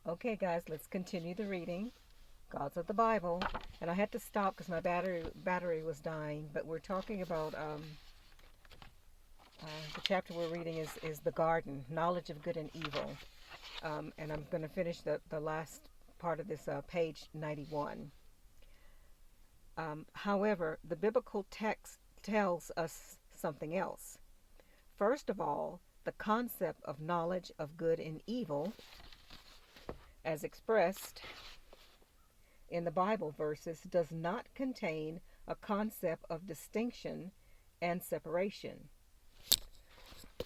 Okay, guys, let's continue the reading. Gods of the Bible, and I had to stop because my battery was dying. But we're talking about the chapter we're reading is the garden, knowledge of good and evil, and I'm going to finish the last part of this page 91. However, the biblical text tells us something else. First of all, the concept of knowledge of good and evil, as expressed in the Bible verses, does not contain a concept of distinction and separation.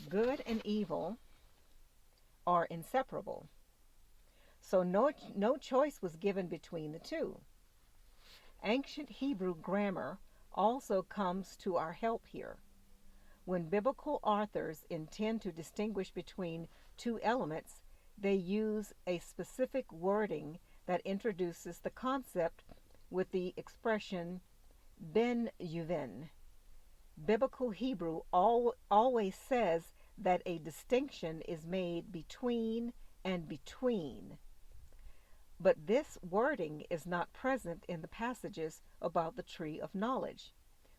Good and evil are inseparable, so no choice was given between the two. Ancient Hebrew grammar also comes to our help here. When biblical authors intend to distinguish between two elements, they use a specific wording that introduces the concept with the expression ben yuven. Biblical Hebrew always says that a distinction is made between and between. But this wording is not present in the passages about the tree of knowledge,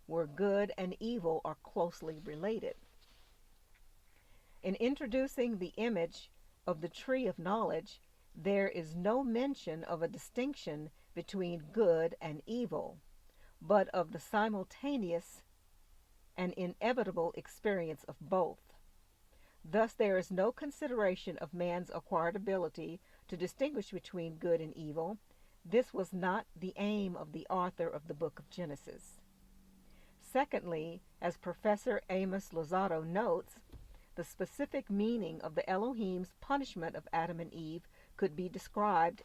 where good and evil are closely related. In introducing the image of the tree of knowledge, there is no mention of a distinction between good and evil, but of the simultaneous and inevitable experience of both. Thus, there is no consideration of man's acquired ability to distinguish between good and evil. This was not the aim of the author of the book of Genesis. Secondly, as Professor Amos Lozado notes, the specific meaning of the Elohim's punishment of Adam and Eve could be described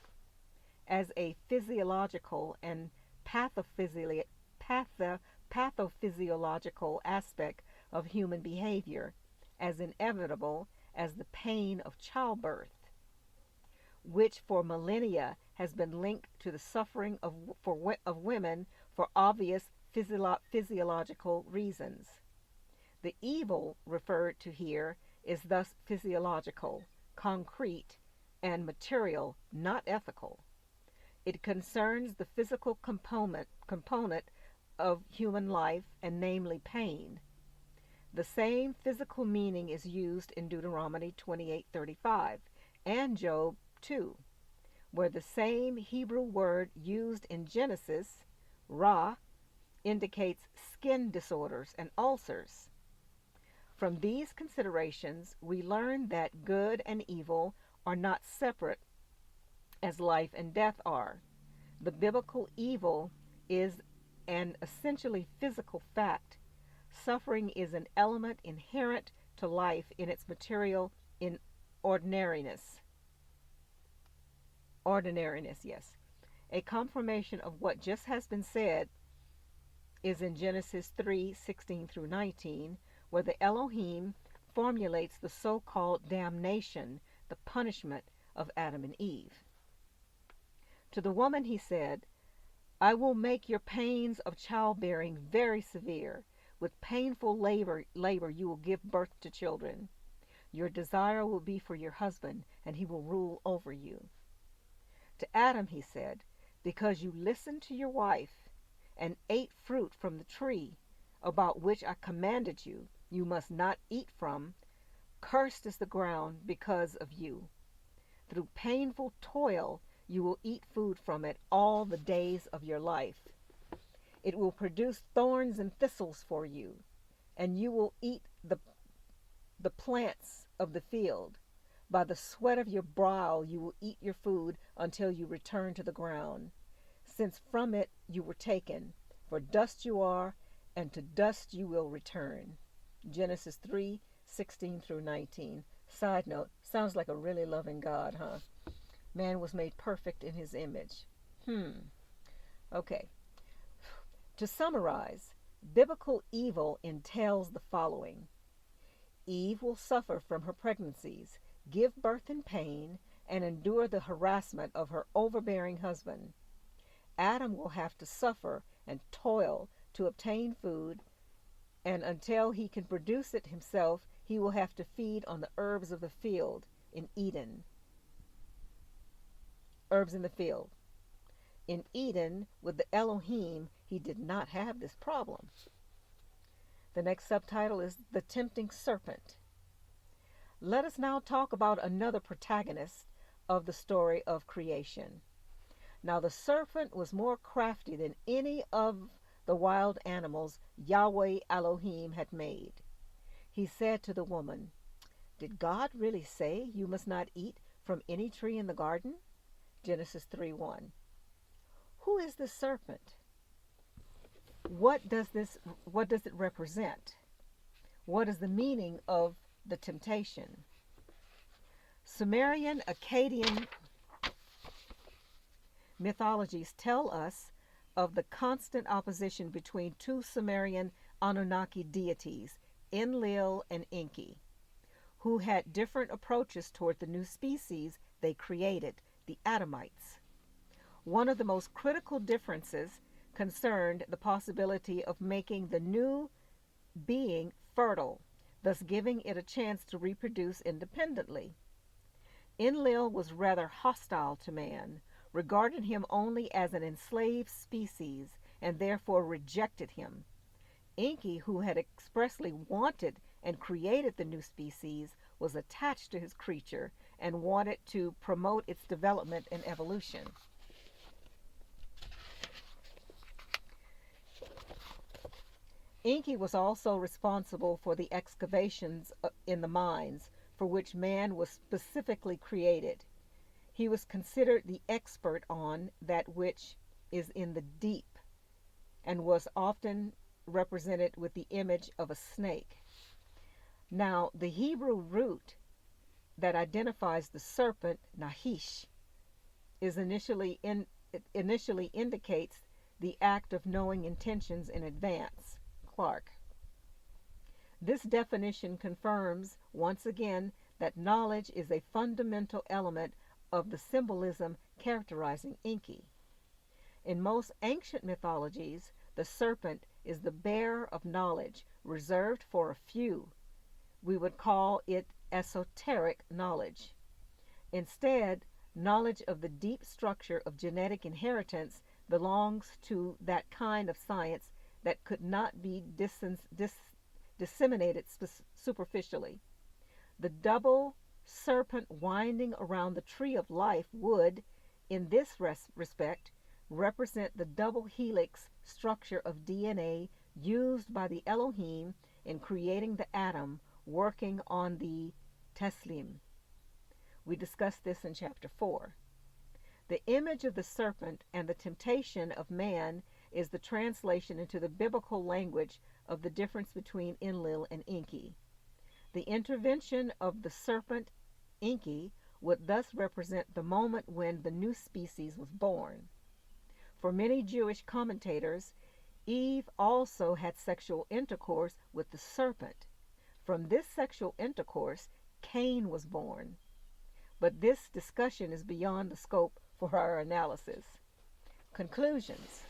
as a physiological and pathophysiological aspect of human behavior, as inevitable as the pain of childbirth, which for millennia has been linked to the suffering of women for obvious physiological reasons. The evil referred to here is thus physiological, concrete, and material, not ethical. It concerns the physical component of human life, and namely pain. The same physical meaning is used in Deuteronomy 28:35 and Job 2, where the same Hebrew word used in Genesis, ra, indicates skin disorders and ulcers. From these considerations, we learn that good and evil are not separate as life and death are. The biblical evil is an essentially physical fact. Suffering is an element inherent to life in its material in ordinariness. Ordinariness, yes. A confirmation of what just has been said is in Genesis 3:16 through 19, where the Elohim formulates the so called damnation, the punishment of Adam and Eve. To the woman he said, I will make your pains of childbearing very severe. With painful labor you will give birth to children. Your desire will be for your husband, and he will rule over you. To Adam he said, because you listened to your wife and ate fruit from the tree about which I commanded you, you must not eat from, cursed is the ground because of you. Through painful toil you will eat food from it all the days of your life. It will produce thorns and thistles for you, and you will eat the plants of the field. By the sweat of your brow you will eat your food until you return to the ground, since from it you were taken. For dust you are, and to dust you will return. Genesis 3:16 through 19. Side note, sounds like a really loving God, huh? Man was made perfect in his image. Okay. To summarize, biblical evil entails the following. Eve will suffer from her pregnancies, give birth in pain, and endure the harassment of her overbearing husband. Adam will have to suffer and toil to obtain food, and until he can produce it himself, he will have to feed on the herbs of the field in Eden. herbs in the field. In Eden, with the Elohim, he did not have this problem. The next subtitle is The Tempting Serpent. Let us now talk about another protagonist of the story of creation. Now the serpent was more crafty than any of the wild animals Yahweh Elohim had made. He said to the woman, "Did God really say you must not eat from any tree in the garden?" Genesis 3:1. Who is the serpent? What does it represent? What is the meaning of the temptation? Sumerian Akkadian mythologies tell us of the constant opposition between two Sumerian Anunnaki deities, Enlil and Enki, who had different approaches toward the new species they created, the Adamites. One of the most critical differences concerned the possibility of making the new being fertile, thus giving it a chance to reproduce independently. Enlil was rather hostile to man, regarded him only as an enslaved species, and therefore rejected him. Enki, who had expressly wanted and created the new species, was attached to his creature and wanted to promote its development and evolution. Enki was also responsible for the excavations in the mines for which man was specifically created. He was considered the expert on that which is in the deep and was often represented with the image of a snake. Now, the Hebrew root that identifies the serpent, Nahish, is initially indicates the act of knowing intentions in advance. Clark. This definition confirms once again that knowledge is a fundamental element of the symbolism characterizing Enki. In most ancient mythologies, the serpent is the bearer of knowledge reserved for a few. We would call it esoteric knowledge. Instead, knowledge of the deep structure of genetic inheritance belongs to that kind of science that could not be disseminated superficially. The double serpent winding around the tree of life would, in this respect, represent the double helix structure of DNA used by the Elohim in creating the atom, working on the Teslim. We discussed this in chapter 4. The image of the serpent and the temptation of man is the translation into the biblical language of the difference between Enlil and Enki. The intervention of the serpent, Enki, would thus represent the moment when the new species was born. For many Jewish commentators, Eve also had sexual intercourse with the serpent. From this sexual intercourse, Cain was born. But this discussion is beyond the scope for our analysis. Conclusions.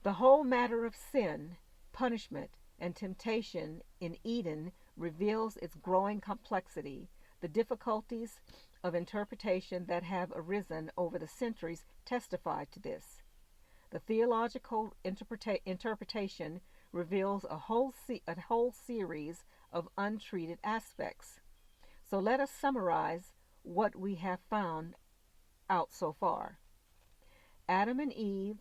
The whole matter of sin, punishment, and temptation in Eden reveals its growing complexity. The difficulties of interpretation that have arisen over the centuries testify to this. The theological interpretation reveals a whole series of untreated aspects. So let us summarize what we have found out so far. Adam and Eve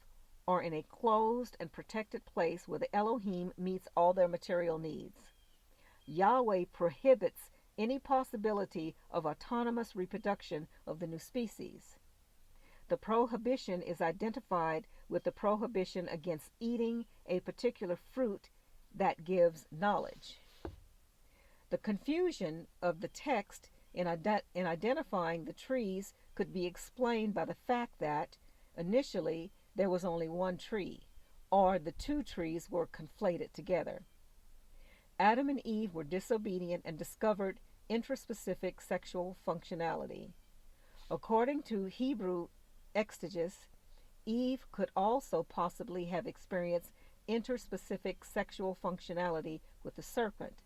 are in a closed and protected place where the Elohim meets all their material needs. Yahweh prohibits any possibility of autonomous reproduction of the new species. The prohibition is identified with the prohibition against eating a particular fruit that gives knowledge. The confusion of the text in identifying the trees could be explained by the fact that, initially, there was only one tree, or the two trees were conflated together. Adam and Eve were disobedient and discovered intraspecific sexual functionality. According to Hebrew exegesis, Eve could also possibly have experienced interspecific sexual functionality with the serpent.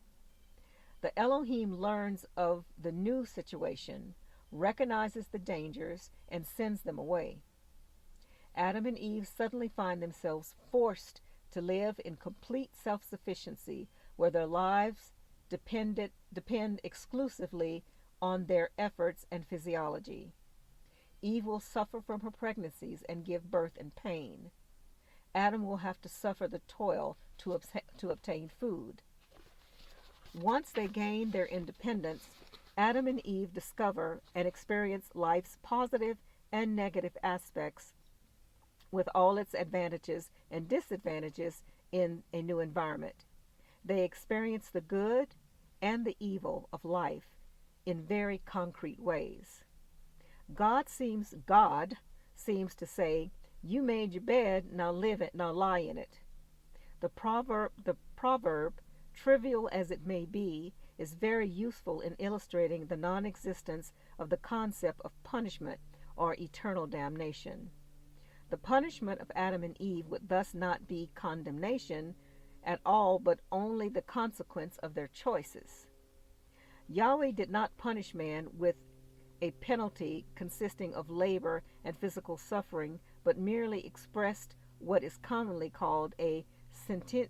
The Elohim learns of the new situation, recognizes the dangers, and sends them away. Adam and Eve suddenly find themselves forced to live in complete self sufficiency, where their lives depend exclusively on their efforts and physiology. Eve will suffer from her pregnancies and give birth in pain. Adam will have to suffer the toil to obtain food. Once they gain their independence, Adam and Eve discover and experience life's positive and negative aspects with all its advantages and disadvantages in a new environment. They experience the good and the evil of life in very concrete ways. God seems to say, "You made your bed, now live it, now lie in it." The proverb, trivial as it may be, is very useful in illustrating the non-existence of the concept of punishment or eternal damnation. The punishment of Adam and Eve would thus not be condemnation at all, but only the consequence of their choices. Yahweh did not punish man with a penalty consisting of labor and physical suffering, but merely expressed what is commonly called a sentia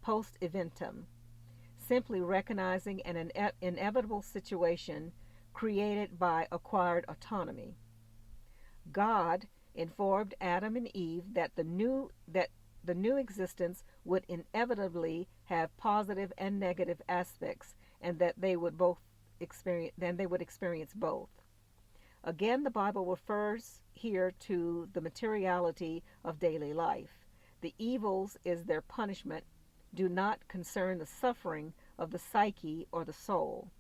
post eventum, simply recognizing an inevitable situation created by acquired autonomy. God informed Adam and Eve that the new existence would inevitably have positive and negative aspects, and that they would experience both. Again, the Bible refers here to the materiality of daily life. The evils is their punishment do not concern the suffering of the psyche or the soul.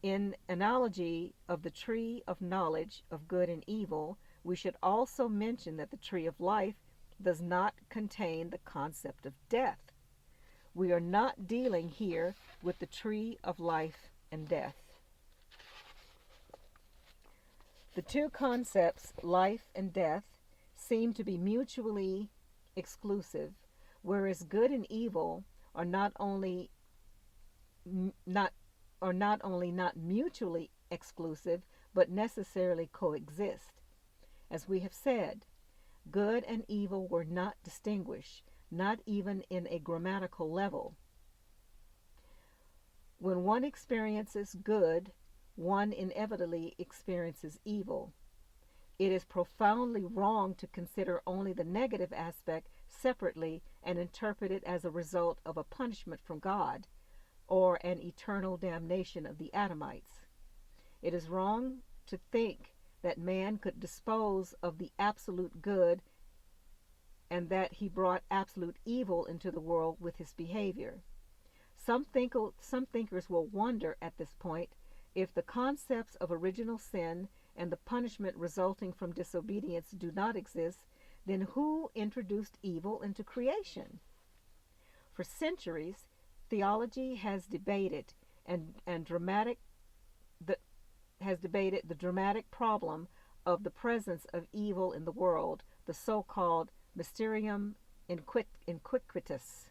In analogy of the tree of knowledge of good and evil, we should also mention that the tree of life does not contain the concept of death. We are not dealing here with the tree of life and death. The two concepts, life and death, seem to be mutually exclusive, whereas good and evil are not only not mutually exclusive, but necessarily coexist. As we have said, good and evil were not distinguished, not even in a grammatical level. When one experiences good, one inevitably experiences evil. It is profoundly wrong to consider only the negative aspect separately and interpret it as a result of a punishment from God or an eternal damnation of the Adamites. It is wrong to think that man could dispose of the absolute good and that he brought absolute evil into the world with his behavior. Some thinkers will wonder at this point, if the concepts of original sin and the punishment resulting from disobedience do not exist, then who introduced evil into creation? For centuries, theology has debated the dramatic problem of the presence of evil in the world, the so-called mysterium inquitus,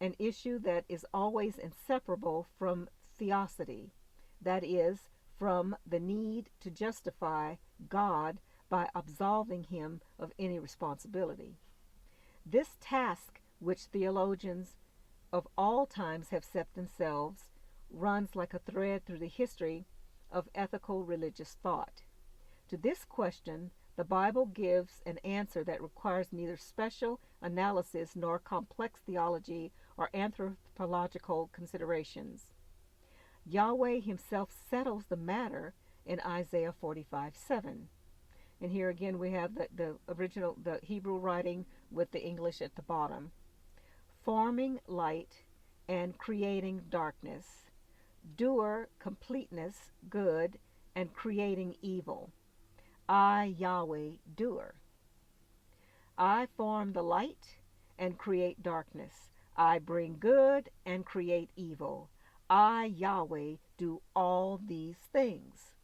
an issue that is always inseparable from theosity, that is, from the need to justify God by absolving him of any responsibility. This task, which theologians of all times have set themselves, runs like a thread through the history of ethical religious thought. To this question, the Bible gives an answer that requires neither special analysis nor complex theology or anthropological considerations. Yahweh himself settles the matter in Isaiah 45:7. And here again we have the Hebrew writing with the English at the bottom. Forming light and creating darkness, doer completeness, good, and creating evil. I, Yahweh, doer. I form the light and create darkness. I bring good and create evil. I, Yahweh, do all these things.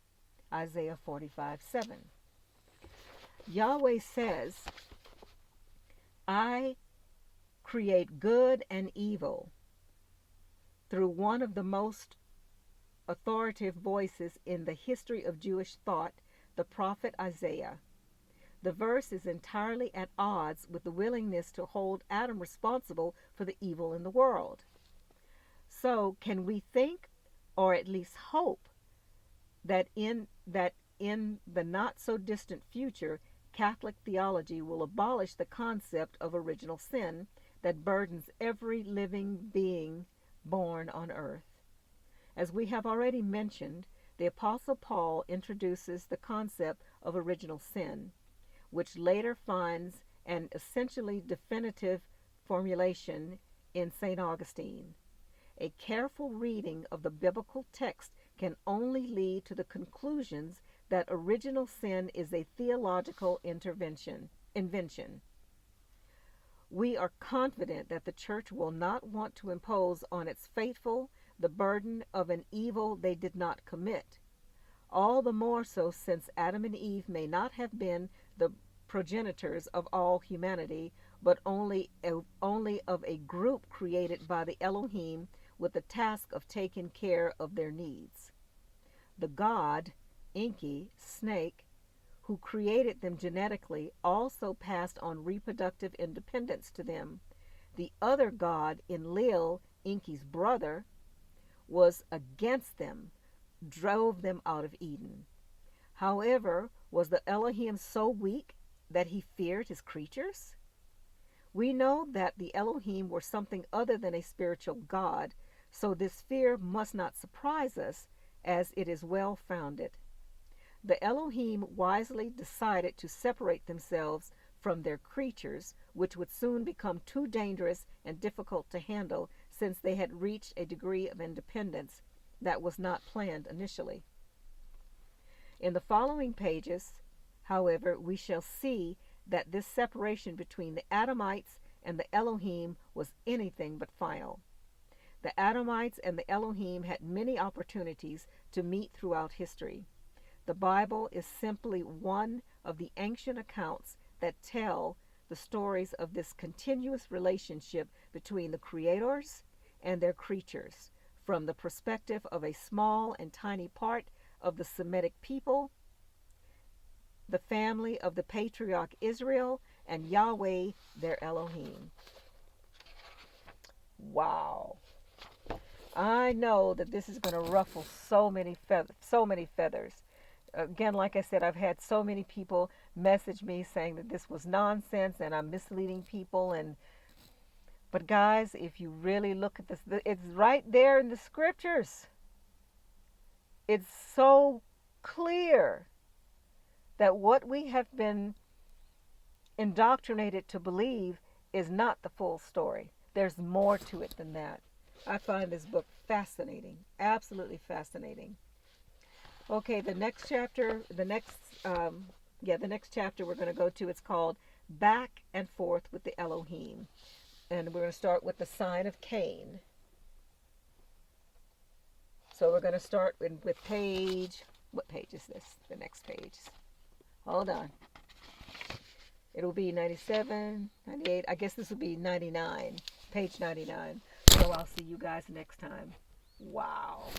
Isaiah 45:7. Yahweh says, I create good and evil. through one of the most authoritative voices in the history of Jewish thought, the prophet Isaiah. The verse is entirely at odds with the willingness to hold Adam responsible for the evil in the world. So, can we think, or at least hope, that in the not so distant future, Catholic theology will abolish the concept of original sin that burdens every living being born on earth? As we have already mentioned, the Apostle Paul introduces the concept of original sin, which later finds an essentially definitive formulation in St. Augustine. A careful reading of the biblical text can only lead to the conclusions that original sin is a theological invention. We are confident that the Church will not want to impose on its faithful the burden of an evil they did not commit, all the more so since Adam and Eve may not have been the progenitors of all humanity, but only of a group created by the Elohim with the task of taking care of their needs. The god, Enki, snake, who created them genetically, also passed on reproductive independence to them. The other god, Enlil, Enki's brother, was against them, drove them out of Eden. However, was the Elohim so weak that he feared his creatures? We know that the Elohim were something other than a spiritual god, so this fear must not surprise us, as it is well founded. The Elohim wisely decided to separate themselves from their creatures, which would soon become too dangerous and difficult to handle since they had reached a degree of independence that was not planned initially. In the following pages, however, we shall see that this separation between the Adamites and the Elohim was anything but final. The Adamites and the Elohim had many opportunities to meet throughout history. The Bible is simply one of the ancient accounts that tell the stories of this continuous relationship between the creators and their creatures, from the perspective of a small and tiny part of the Semitic people, the family of the patriarch Israel, and Yahweh, their Elohim. Wow. I know that this is going to ruffle so many feathers. Again, like I said, I've had so many people message me saying that this was nonsense and I'm misleading people. But guys, if you really look at this, it's right there in the scriptures. It's so clear that what we have been indoctrinated to believe is not the full story. There's more to it than that. I find this book fascinating, absolutely fascinating. Okay, the next chapter we're going to go to, it's called Back and Forth with the Elohim. And we're going to start with the sign of Cain. So we're going to start with page, what page is this? The next page. Hold on. It'll be 97, 98. I guess this will be 99, page 99. So I'll see you guys next time. Wow.